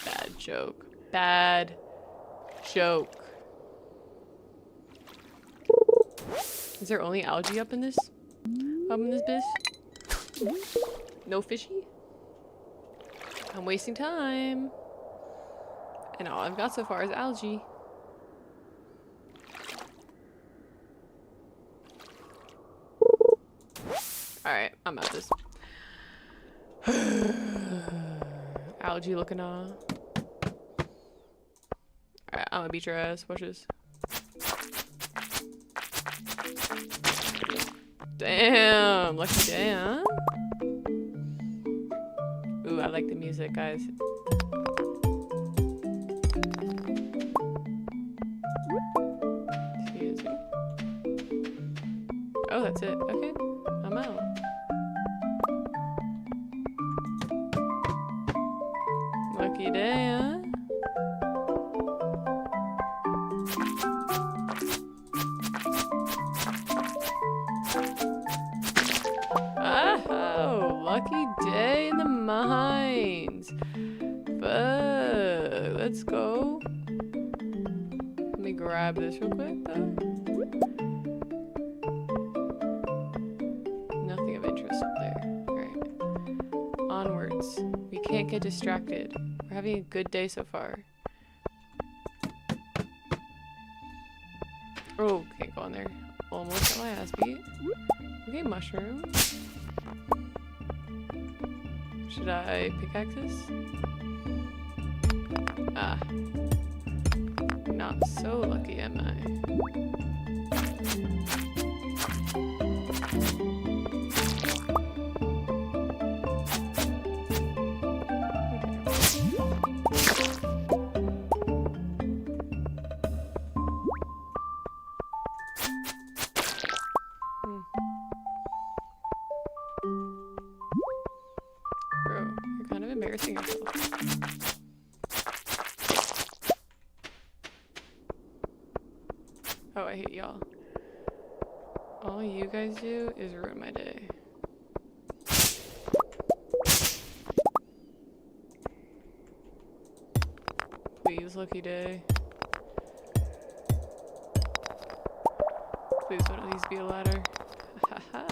Bad joke. Bad joke. Is there only algae up in this bitch? No fishy? I'm wasting time. And all I've got so far is algae. Alright, I'm out this. Algae looking on. Alright, I'm gonna beat your ass. Watch this. Damn! Lucky day, huh? Ooh, I like the music, guys. Excuse me. Oh, that's it. Okay. I'm out. Lucky day, huh? Oh, lucky day in the mines. But let's go. Let me grab this real quick, though. Nothing of interest up there. Alright. Onwards. We can't get distracted. We're having a good day so far. Oh, can't go on there. Almost got my ass beat. Okay, mushroom. Should I pickaxe this? Ah. Not so lucky, am I? Bro, you're kind of embarrassing yourself. Oh, I hate y'all. All you guys do is ruin my day. Please, lucky day. Please, one of these be a ladder. Haha.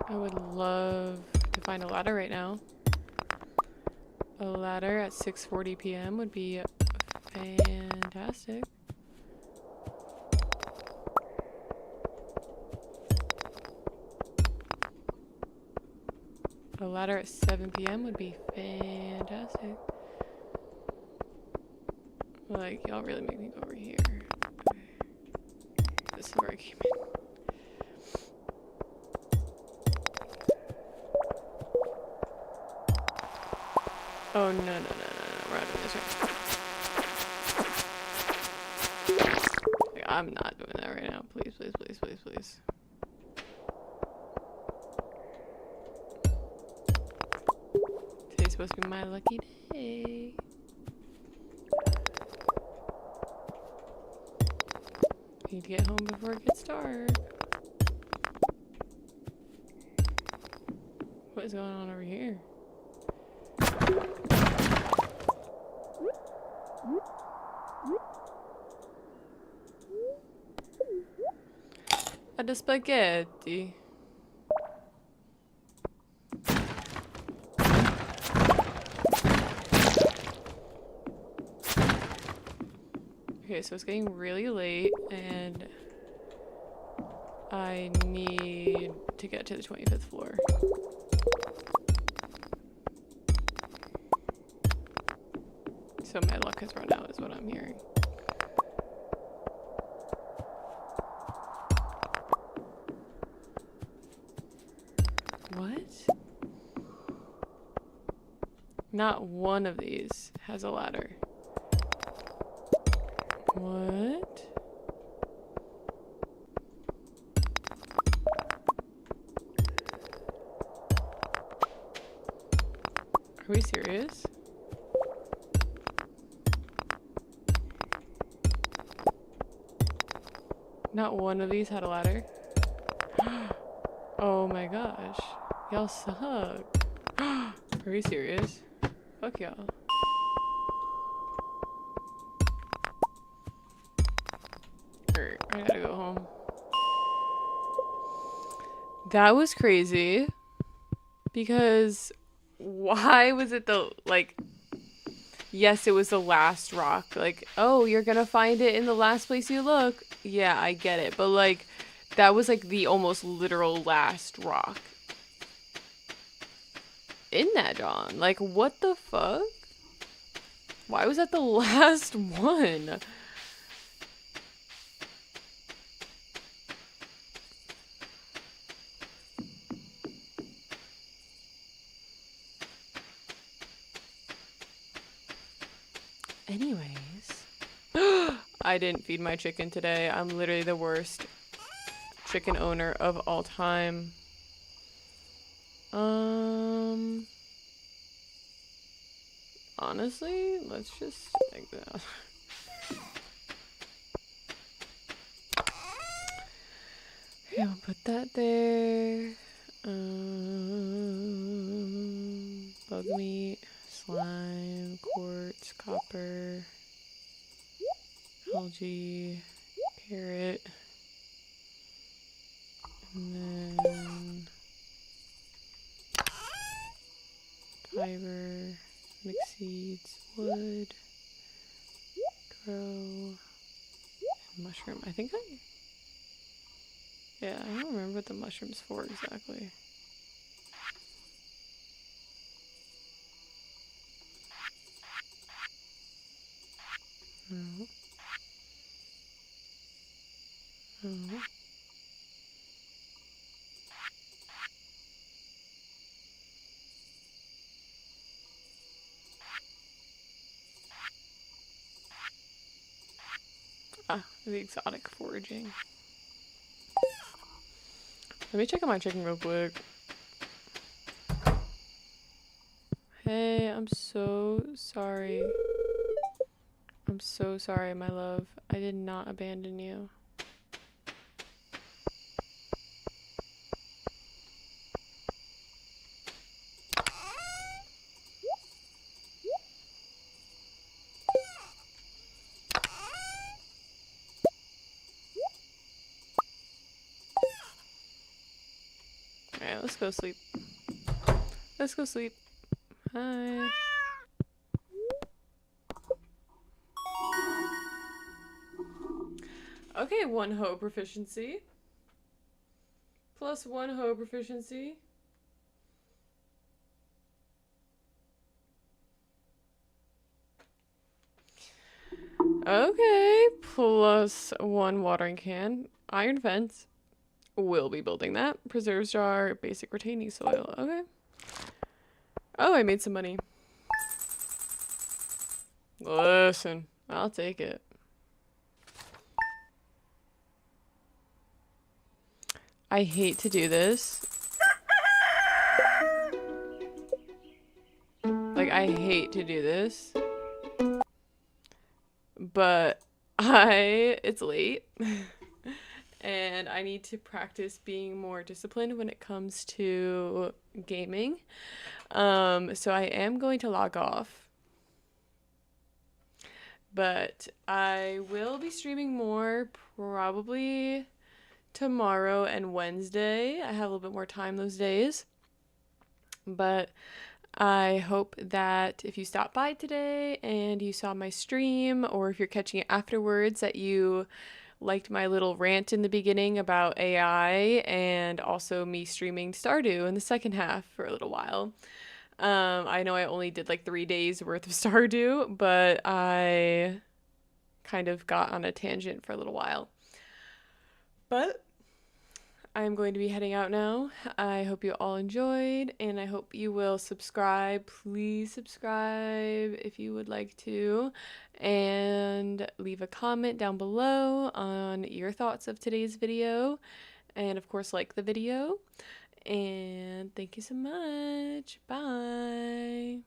I would love to find a ladder right now. A ladder at 6:40 p.m. would be fantastic. A ladder at 7 p.m. would be fantastic. Like, y'all really make me go over here. Okay. This is where I came in. Oh, no, no, no, no, no. We're not doing this right. Like, I'm not doing that right now. Please, please, please, please, please. Today's supposed to be my lucky day. Need to get home before it gets dark. What is going on over here? The spaghetti. Okay, so it's getting really late and I need to get to the 25th floor. So my luck has run out is what I'm hearing. What? Not one of these has a ladder. What? Are we serious? Not one of these had a ladder. Oh my gosh. Y'all suck. Are we serious? Fuck y'all. I gotta go home. That was crazy. Because why was it the, like, yes, it was the last rock. Like, oh, you're gonna find it in the last place you look. Yeah, I get it. But, like, that was, like, the almost literal last rock. In that, John. Like, what the fuck? Why was that the last one? Anyways. I didn't feed my chicken today. I'm literally the worst chicken owner of all time. Honestly, let's just take that. Okay, I'll put that there. Bug meat, slime, quartz, copper, algae, carrot, and then fiber, mixed seeds, wood, grow, and mushroom. Yeah, I don't remember what the mushroom's for exactly. No. No. Ah, the exotic foraging. Let me check on my chicken real quick. Hey, I'm so sorry. I'm so sorry, my love. I did not abandon you. Alright, let's go sleep. Let's go sleep. Hi. Okay, 1 hoe proficiency. Plus 1 hoe proficiency. Okay, plus 1 watering can. Iron fence. Will be building that. Preserves jar, basic retaining soil. Okay. Oh, I made some money. Listen, I'll take it. I hate to do this. Like, I hate to do this. But it's late. And I need to practice being more disciplined when it comes to gaming. So I am going to log off. But I will be streaming more probably tomorrow and Wednesday. I have a little bit more time those days. But I hope that if you stopped by today and you saw my stream, or if you're catching it afterwards, that you liked my little rant in the beginning about AI and also me streaming Stardew in the second half for a little while. I know I only did like 3 days worth of Stardew, but I kind of got on a tangent for a little while. But I'm going to be heading out now. I hope you all enjoyed, and I hope you will subscribe. Please subscribe if you would like to, and leave a comment down below on your thoughts of today's video, and of course, like the video. And thank you so much. Bye.